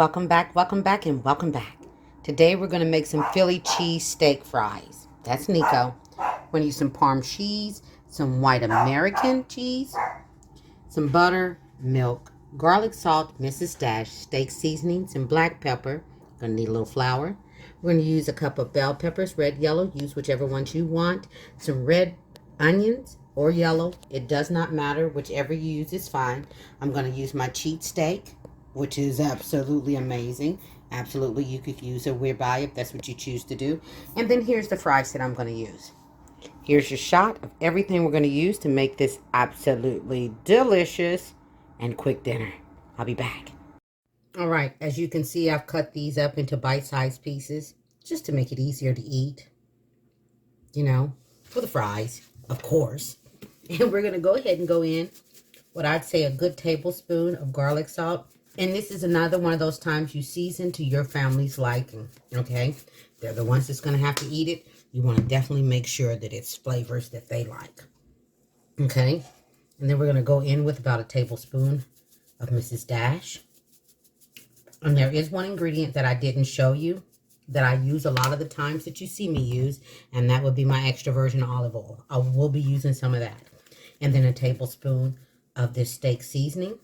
welcome back, and welcome back. Today we're going to make some Philly cheesesteak fries. That's Nico. We're going to use some Parm cheese, some white American cheese, some butter, milk, garlic salt, Mrs. Dash, steak seasoning, some black pepper. Going to need a little flour. We're going to use a cup of bell peppers, red, yellow. Use whichever ones you want. Some red onions or yellow. It does not matter. Whichever you use is fine. I'm going to use my cheat steak, which is absolutely amazing. Absolutely, you could use a ribeye if that's what you choose to do. And then here's the fries that I'm going to use. Here's your shot of everything we're going to use to make this absolutely delicious and quick dinner. I'll be back. All right, as you can see, I've cut these up into bite-sized pieces just to make it easier to eat. You know, for the fries, of course. And we're going to go ahead and go in what I'd say a good tablespoon of garlic salt. And this is another one of those times you season to your family's liking, okay? They're the ones that's going to have to eat it. You want to definitely make sure that it's flavors that they like, okay? And then we're going to go in with about a tablespoon of Mrs. Dash. And there is one ingredient that I didn't show you that I use a lot of the times that you see me use, and that would be my extra virgin olive oil. I will be using some of that. And then a tablespoon of this steak seasoning.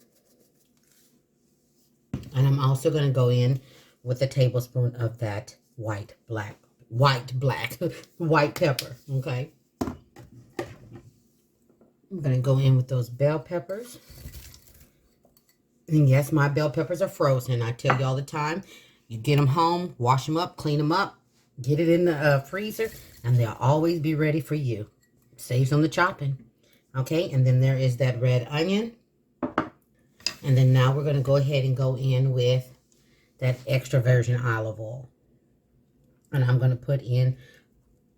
And I'm also going to go in with a tablespoon of that white pepper, okay? I'm going to go in with those bell peppers. And yes, my bell peppers are frozen. I tell you all the time, you get them home, wash them up, clean them up, get it in the freezer, and they'll always be ready for you. Saves on the chopping, okay? And then there is that red onion. And then now we're going to go ahead and go in with that extra virgin olive oil. And I'm going to put in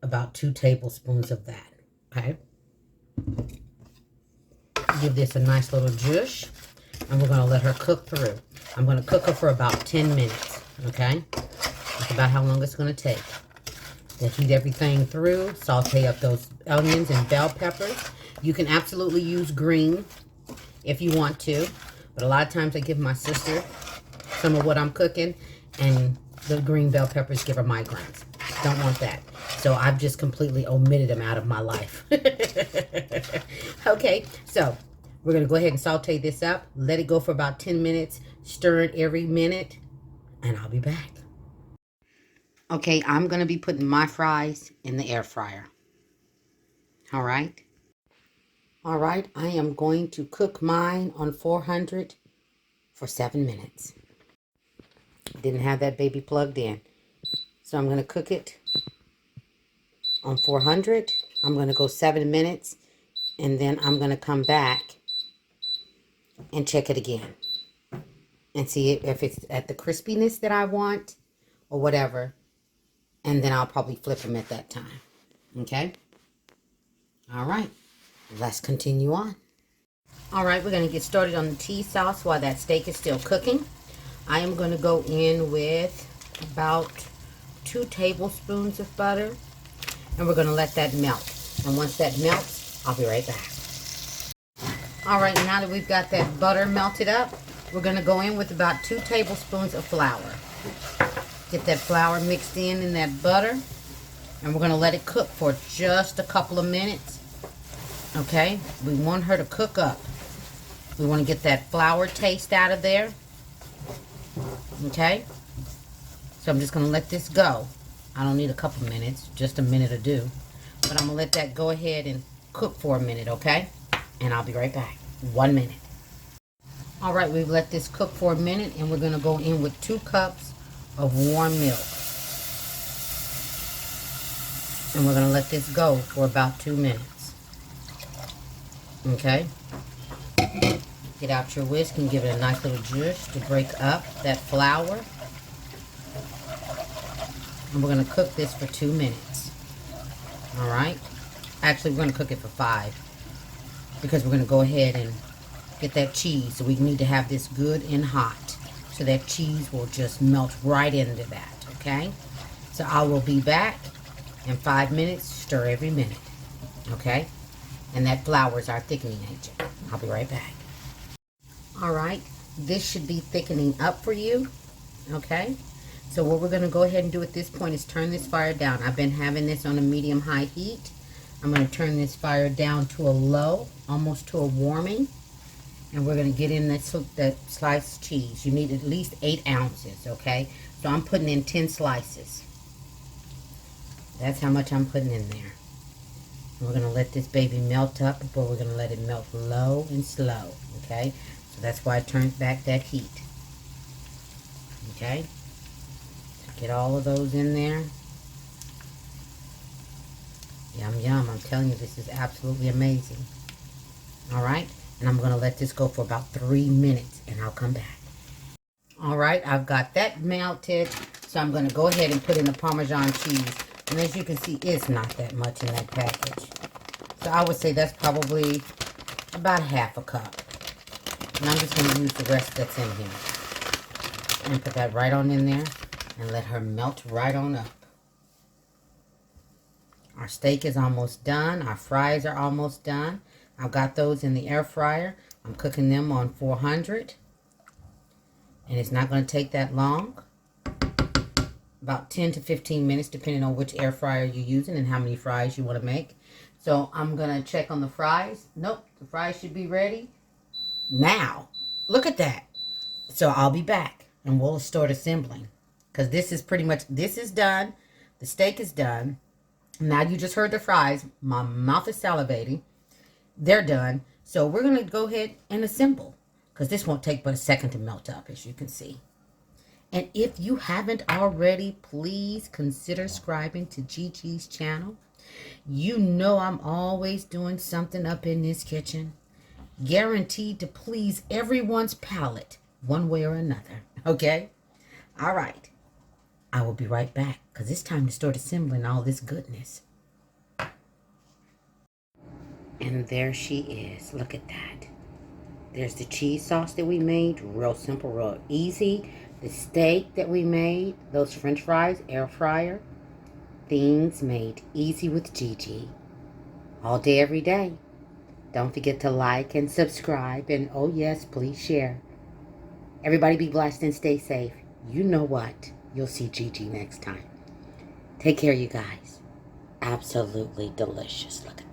about 2 tablespoons of that, okay? Give this a nice little zhuzh. And we're going to let her cook through. I'm going to cook her for about 10 minutes, okay? That's about how long it's going to take. Then heat everything through. Saute up those onions and bell peppers. You can absolutely use green if you want to. But a lot of times I give my sister some of what I'm cooking, and the green bell peppers give her migraines. Don't want that. So I've just completely omitted them out of my life. Okay, so we're going to go ahead and saute this up. Let it go for about 10 minutes. Stir it every minute, and I'll be back. Okay, I'm going to be putting my fries in the air fryer. All right. All right, I am going to cook mine on 400 for 7 minutes. Didn't have that baby plugged in. So I'm going to cook it on 400. I'm going to go 7 minutes, and then I'm going to come back and check it again and see if it's at the crispiness that I want or whatever. And then I'll probably flip them at that time. Okay? All right. Let's continue on. All right, we're going to get started on the cheese sauce while that steak is still cooking. I am going to go in with about 2 tablespoons of butter, and we're going to let that melt. And once that melts, I'll be right back. All right, now that we've got that butter melted up, we're going to go in with about 2 tablespoons of flour. Get that flour mixed in that butter, and we're going to let it cook for just a couple of minutes. Okay, we want her to cook up. We want to get that flour taste out of there. Okay, so I'm just going to let this go. I don't need a couple minutes, just a minute or two. But I'm going to let that go ahead and cook for a minute, okay? And I'll be right back. 1 minute. All right, we've let this cook for a minute, and we're going to go in with 2 cups of warm milk. And we're going to let this go for about 2 minutes. Okay? Get out your whisk and give it a nice little zhuzh to break up that flour. And we're going to cook this for 2 minutes. All right? Actually, we're going to cook it for 5 because we're going to go ahead and get that cheese. So we need to have this good and hot so that cheese will just melt right into that. Okay? So I will be back in 5 minutes. Stir every minute. Okay? And that flour is our thickening agent. I'll be right back. All right, this should be thickening up for you. Okay? So what we're going to go ahead and do at this point is turn this fire down. I've been having this on a medium-high heat. I'm going to turn this fire down to a low, almost to a warming. And we're going to get in that sliced cheese. You need at least 8 ounces, okay? So I'm putting in 10 slices. That's how much I'm putting in there. And we're going to let this baby melt up, but we're going to let it melt low and slow, okay? So that's why I turned back that heat. Okay? So get all of those in there. Yum, yum. I'm telling you, this is absolutely amazing. All right? And I'm going to let this go for about 3 minutes, and I'll come back. All right, I've got that melted, so I'm going to go ahead and put in the Parmesan cheese. And as you can see, it's not that much in that package. So I would say that's probably about ½ a cup. And I'm just going to use the rest that's in here. And put that right on in there and let her melt right on up. Our steak is almost done. Our fries are almost done. I've got those in the air fryer. I'm cooking them on 400. And it's not going to take that long. About 10 to 15 minutes, depending on which air fryer you're using and how many fries you want to make. So I'm going to check on the fries. Nope, the fries should be ready now. Look at that. So I'll be back and we'll start assembling. Because this is pretty much, this is done. The steak is done. Now you just heard the fries. My mouth is salivating. They're done. So we're going to go ahead and assemble. Because this won't take but a second to melt up, as you can see. And if you haven't already, please consider subscribing to Gigi's channel. You know I'm always doing something up in this kitchen. Guaranteed to please everyone's palate, one way or another. Okay? All right. I will be right back, because it's time to start assembling all this goodness. And there she is. Look at that. There's the cheese sauce that we made. Real simple, real easy. The steak that we made. Those french fries, air fryer. Things made easy with Gigi. All day, every day. Don't forget to like and subscribe. And oh yes, please share. Everybody be blessed and stay safe. You know what? You'll see Gigi next time. Take care, you guys. Absolutely delicious. Look at that.